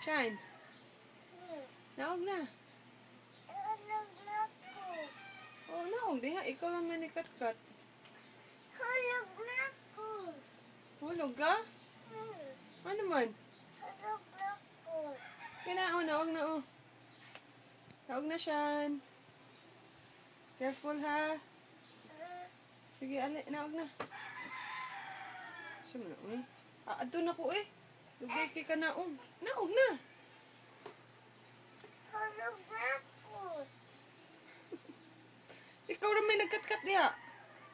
Shine. Naog na. Hulog na ko. Oh, naog. Di nga, ikaw naman ni Kat-Kat. Hulog na ko. Hulog ka? Ano man? Hulog na ko. Yan na, oh, naog na, oh. Naog na, Shan. Careful, ha? Sige, naog na. Saan mo na, uy? Adto na ko, eh. Lugay kay ka naog. Naog na. Hulog na ko. Ikaw rin may nagkat-kat diha.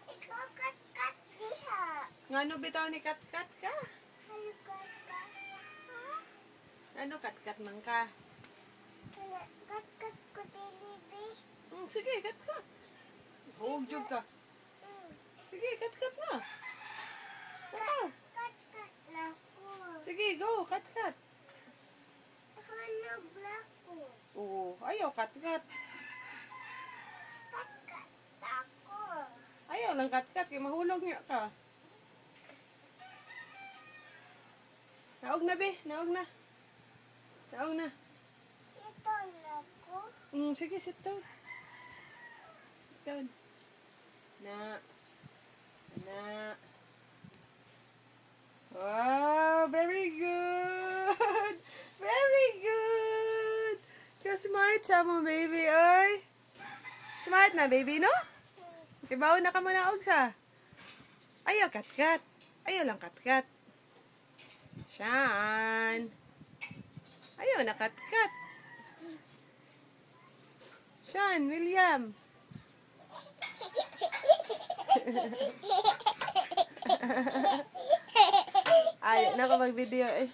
Ikaw kat-kat diha. Nga no, bitaw ni kat-kat ka? Ano kat-kat ha? Ano, kat-kat man ka? Kat-kat ko dilibi. Sige, kat-kat. Huwag jog ka. Sige, kat-kat na. Baka. Kat-kat na ko. Sige, go, kat-kat. Hulog na ko. Oo, ayaw, kat-kat. Kat-kat ako. Ayaw lang kat-kat, kaya mahulog nga ka. Naog na, be. Naog na. Naog na. Sito na ko. Sige, sit down. Sit down. Na. Wow, very good. Very good. Ka-smart sa mo, baby, oy. Smart na, baby, no? Kibaw na ka muna, Ogsa. Ayaw, kat-kat. Ayaw lang, kat-kat. Shan. Ayaw na, kat-kat. Shan, William. Ayaw na ka mag-video, eh.